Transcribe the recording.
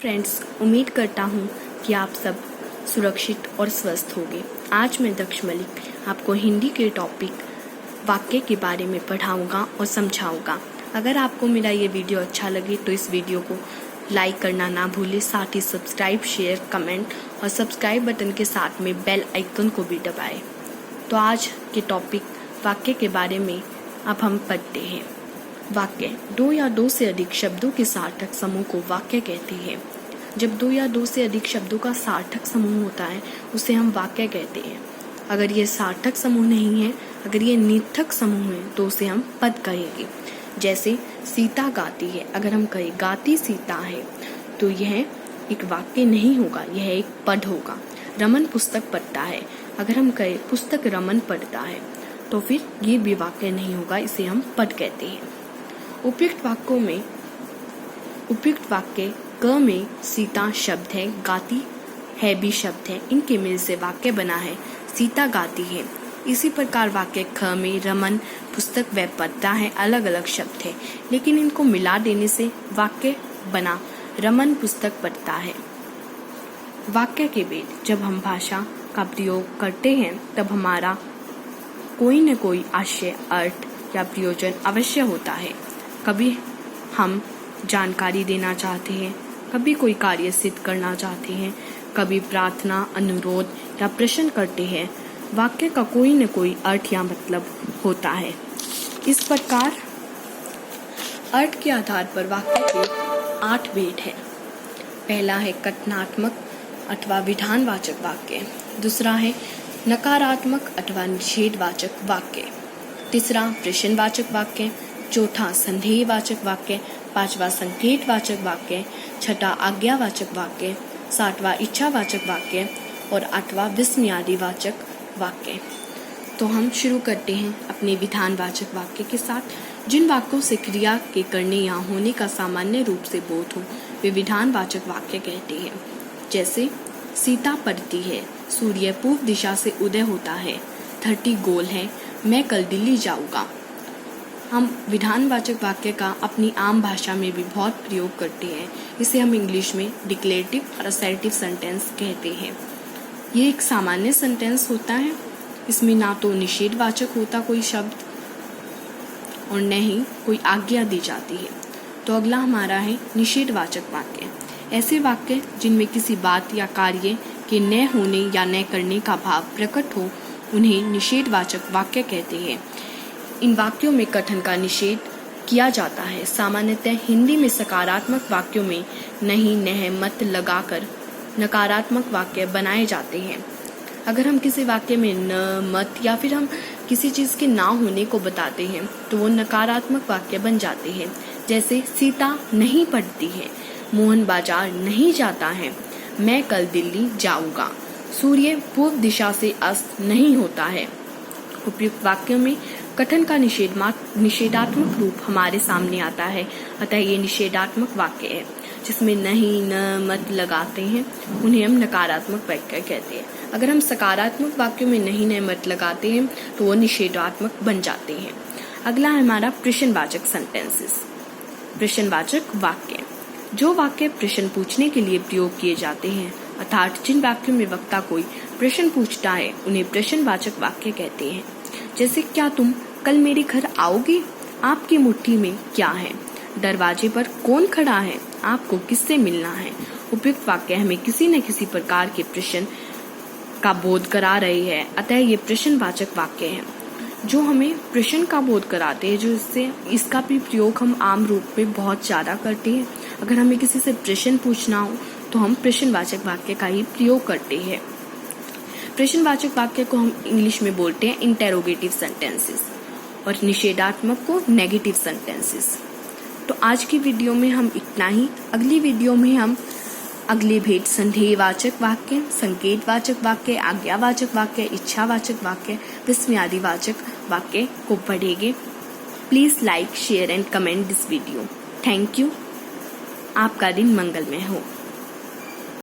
Friends, उम्मीद करता हूँ कि आप सब सुरक्षित और स्वस्थ होंगे। आज मैं दक्ष मलिक आपको हिंदी के टॉपिक वाक्य के बारे में पढ़ाऊँगा और समझाऊँगा। अगर आपको मेरा ये वीडियो अच्छा लगे तो इस वीडियो को लाइक करना ना भूलें, साथ ही सब्सक्राइब, शेयर, कमेंट और सब्सक्राइब बटन के साथ में बेल आइकन को भी दबाएं। तो आज के टॉपिक वाक्य के बारे में अब हम पढ़ते हैं। वाक्य दो या दो से अधिक शब्दों के सार्थक समूह को वाक्य कहते हैं। जब दो या दो से अधिक शब्दों का सार्थक समूह होता है उसे हम वाक्य कहते हैं। अगर ये सार्थक समूह नहीं है, अगर ये निर्थक समूह है तो उसे हम पद कहेंगे। जैसे सीता गाती है, अगर हम कहें गाती सीता है तो यह एक वाक्य नहीं होगा, यह एक पद होगा। रमन पुस्तक पढ़ता है, अगर हम कहें पुस्तक रमन पढ़ता है तो फिर ये भी वाक्य नहीं होगा, इसे हम पद कहते हैं। उपयुक्त वाक्य क में सीता शब्द है, गाती है भी शब्द है, इनके मिल से वाक्य बना है सीता गाती है। इसी प्रकार वाक्य ख में रमन पुस्तक व पढ़ता है अलग अलग शब्द है, लेकिन इनको मिला देने से वाक्य बना रमन पुस्तक पढ़ता है। वाक्य के बाद जब हम भाषा का प्रयोग करते हैं तब हमारा कोई न कोई आशय, अर्थ या प्रयोजन अवश्य होता है। कभी हम जानकारी देना चाहते हैं, कभी कोई कार्य सिद्ध करना चाहते हैं, कभी प्रार्थना, अनुरोध या प्रश्न करते हैं। वाक्य का कोई न कोई अर्थ या मतलब होता है। इस प्रकार अर्थ के आधार पर वाक्य के 8 भेद है। पहला है कथनात्मक अथवा विधानवाचक वाक्य, दूसरा है नकारात्मक अथवा निषेधवाचक वाक्य, तीसरा प्रश्नवाचक वाक्य, चौथा संदेहवाचक वाक्य, पांचवा संकेतवाचक वाक्य, छठा आज्ञावाचक वाक्य, सातवां इच्छावाचक वाक्य और आठवां विस्मयादिवाचक वाक्य। तो हम शुरू करते हैं अपने विधानवाचक वाक्य के साथ। जिन वाक्यों से क्रिया के करने या होने का सामान्य रूप से बोध हो वे विधानवाचक वाक्य कहते हैं। जैसे सीता पढ़ती है, सूर्य पूर्व दिशा से उदय होता है, धरती गोल है, मैं कल दिल्ली जाऊंगा। हम विधानवाचक वाक्य का अपनी आम भाषा में भी बहुत प्रयोग करते हैं। इसे हम इंग्लिश में डिक्लेरेटिव और असर्टिव सेंटेंस कहते हैं। ये एक सामान्य सेंटेंस होता है, इसमें ना तो निषेधवाचक होता कोई शब्द और न ही कोई आज्ञा दी जाती है। तो अगला हमारा है निषेधवाचक वाक्य। ऐसे वाक्य जिनमें किसी बात या कार्य के न होने या न करने का भाव प्रकट हो उन्हें निषेधवाचक वाक्य कहते हैं। इन वाक्यों में कथन का निषेध किया जाता है। सामान्यतः हिंदी में सकारात्मक वाक्यों में नहीं, नह, मत लगाकर नकारात्मक वाक्य बनाए जाते हैं। अगर हम किसी वाक्य में न, मत या फिर हम किसी चीज़ के ना होने को बताते हैं तो वो नकारात्मक वाक्य बन जाते हैं। जैसे सीता नहीं पढ़ती है, मोहन बाजार नहीं जाता है, मैं कल दिल्ली जाऊंगा, सूर्य पूर्व दिशा से अस्त नहीं होता है। उपयुक्त वाक्यों में कथन का निषेधात्मक रूप हमारे सामने आता है, अतः ये निषेधात्मक वाक्य है। जिसमें नहीं, न, मत लगाते हैं उन्हें हम नकारात्मक वाक्य कहते हैं। अगर हम सकारात्मक वाक्यों में नहीं, न, मत लगाते हैं तो वो निषेधात्मक बन जाते हैं। अगला है हमारा प्रश्नवाचक सेंटेंसेस। प्रश्नवाचक वाक्य जो वाक्य प्रश्न पूछने के लिए प्रयोग किए जाते हैं, अर्थात जिन वाक्यों में वक्ता कोई प्रश्न पूछता है उन्हें प्रश्नवाचक वाक्य कहते हैं। जैसे क्या तुम कल मेरे घर आओगे, आपकी मुट्ठी में क्या है, दरवाजे पर कौन खड़ा है, आपको किससे मिलना है। उपयुक्त वाक्य हमें किसी न किसी प्रकार के प्रश्न का बोध करा रही है, अतः ये प्रश्नवाचक वाक्य हैं। जो हमें प्रश्न का बोध कराते हैं, जो इससे इसका भी प्रयोग हम आम रूप में बहुत ज़्यादा करते हैं। अगर हमें किसी से प्रश्न पूछना हो तो हम प्रश्नवाचक वाक्य का ही प्रयोग करते हैं। प्रश्नवाचक वाक्य को हम इंग्लिश में बोलते हैं इंटेरोगेटिव सेंटेंसेस और निषेधात्मक को नेगेटिव सेंटेंसेस। तो आज की वीडियो में हम इतना ही। अगली वीडियो में हम अगले भेद संदेहवाचक वाक्य, संकेतवाचक वाक्य, आज्ञावाचक वाक्य, इच्छावाचक वाक्य, विस्मयादिवाचक वाक्य को पढ़ेंगे। Please like, share and comment this video. Thank you. आपका दिन मंगलमय हो।